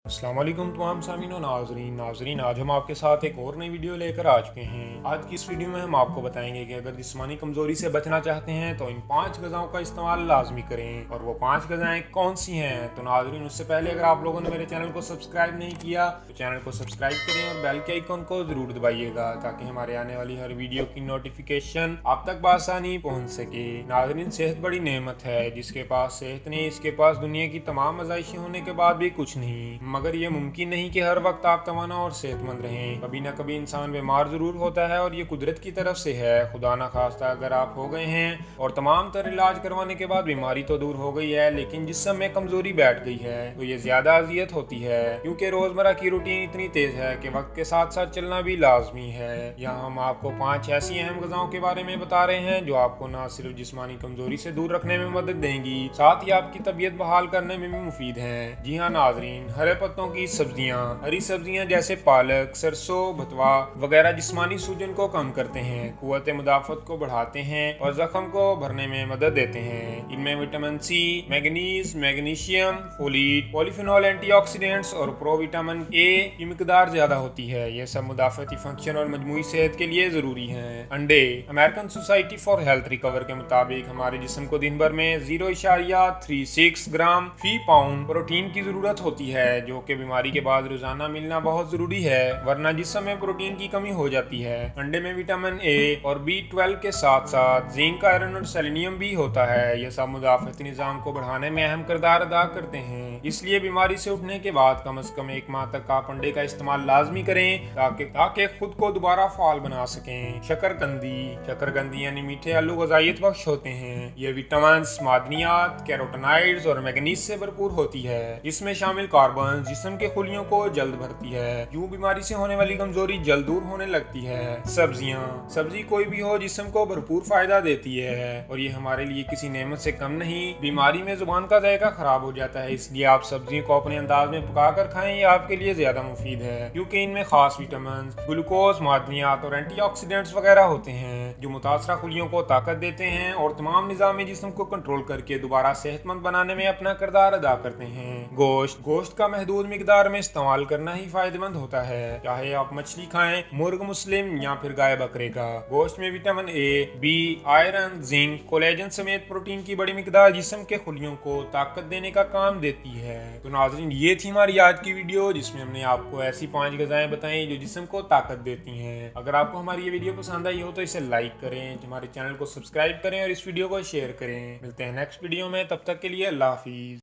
अस्सलाम वालेकुम तमाम सामीन और नाजरीन आज हम आपके साथ एक और नई वीडियो लेकर आ चुके हैं। आज की इस वीडियो में हम आपको बताएंगे कि अगर जिस्मानी कमजोरी से बचना चाहते हैं तो इन 5 गज़ाओं का इस्तेमाल लाजमी करें। और वो 5 गज़ाएं कौन सी हैं? तो नाजरीन, उससे पहले अगर आप लोगों ने मेरे चैनल को सब्सक्राइब नहीं किया तो चैनल को सब्सक्राइब करें और बेल के आइकन को जरूर दबाइएगा ताकि हमारे आने वाली हर वीडियो की नोटिफिकेशन आप तक बआसानी पहुंच सके। नाजरीन, सेहत बड़ी नेमत है। जिसके पास सेहत नहीं, इसके पास दुनिया की तमाम आज़ाइशें होने के बाद भी कुछ नहीं। मगर ये मुमकिन नहीं कि हर वक्त आप तवाना और सेहतमंद रहें। कभी ना कभी इंसान बीमार जरूर होता है और ये कुदरत की तरफ से है। खुदा ना खास्ता अगर आप हो गए हैं और तमाम तर इलाज करवाने के बाद बीमारी तो दूर हो गई है, लेकिन जिस्म में कमजोरी बैठ गई है तो ये ज्यादा अजियत होती है, क्योंकि रोजमर्रा की रूटीन इतनी तेज है कि वक्त के साथ साथ चलना भी लाजमी है। यहाँ हम आपको 5 ऐसी अहम गज़ाओं के बारे में बता रहे हैं जो आपको न सिर्फ जिस्मानी कमजोरी से दूर रखने में मदद देंगी, साथ ही आपकी तबीयत बहाल करने में भी मुफीद हैं। जी हाँ नाजरीन, हरे पत्तों की सब्जियां, हरी सब्जियां जैसे पालक, सरसों, भतवा वगैरह जिस्मानी सूजन को कम करते हैं, कुव्वत मुदाफत को बढ़ाते हैं और जख्म को भरने में मदद देते हैं। इनमें vitamin C, manganese, magnesium, folate, polyphenol, antioxidants और प्रोविटामिन ए की मिकदार ज्यादा होती है। ये सब मुदाफती फंक्शन और मजमूई सेहत के लिए जरूरी हैं। अंडे, American society for health recover के मुताबिक हमारे जिस्म को दिन भर में 0.36 ग्राम फी पाउंड प्रोटीन की जरूरत होती है, जो कि बीमारी के बाद रोजाना मिलना बहुत जरूरी है, वरना जिस्म में प्रोटीन की कमी हो जाती है। अंडे में विटामिन ए और B12 के साथ साथ जिंक, आयरन और सेलेनियम भी होता है। ये सब मुदाफती निजाम को बढ़ाने में अहम किरदार अदा करते हैं। इसलिए बीमारी से उठने के बाद कम से कम 1 माह तक आप अंडे का इस्तेमाल लाजमी करें ताकि खुद को दोबारा फाल बना सकें। शकरकंदी यानी मीठे आलू ग़िज़ाइयत बख्श होते हैं। ये विटामिन, मादनियात, कैरोटीनॉइड्स और मैग्नीज से भरपूर होती है। इसमें शामिल कार्बन जिस्म के खुलियों को जल्द भरती है, यूं बीमारी से होने वाली कमजोरी जल्द दूर होने लगती है। सब्जी कोई भी हो जिस्म को भरपूर फायदा देती है और ये हमारे लिए किसी नेमत से कम नहीं। बीमारी में जुबान का जायका खराब हो जाता है, इसलिए आप सब्जियों को अपने अंदाज में पका कर खाएं, ये आपके लिए ज्यादा मुफीद है, क्योंकि इनमें खास विटामिन, ग्लूकोज, मादनियात और एंटीऑक्सीडेंट्स वगैरह होते हैं जो मुतासरा खुलियों को ताकत देते हैं और तमाम निज़ाम जिस्म को कंट्रोल करके दोबारा सेहतमंद बनाने में अपना किरदार अदा करते हैं। गोश्त का महदूद मिकदार में इस्तेमाल करना ही फायदेमंद होता है, चाहे आप मछली खाएं, मुर्ग मुस्लिम या फिर गाय बकरे का। गोश्त में vitamin A, B, iron, zinc, collagen समेत प्रोटीन की बड़ी मिकदार जिस्म के खुलियों को ताकत देने का काम देती है। तो नाज़रीन, ये थी हमारी आज की वीडियो जिसमें हमने आपको ऐसी 5 ग़िज़ाएं बताई जो जिस्म को ताकत देती हैं। अगर आपको हमारी ये वीडियो पसंद आई हो तो इसे लाइक करें, हमारे चैनल को सब्सक्राइब करें और इस वीडियो को शेयर करें। मिलते हैं नेक्स्ट वीडियो में, तब तक के लिए अल्लाह हाफिज़।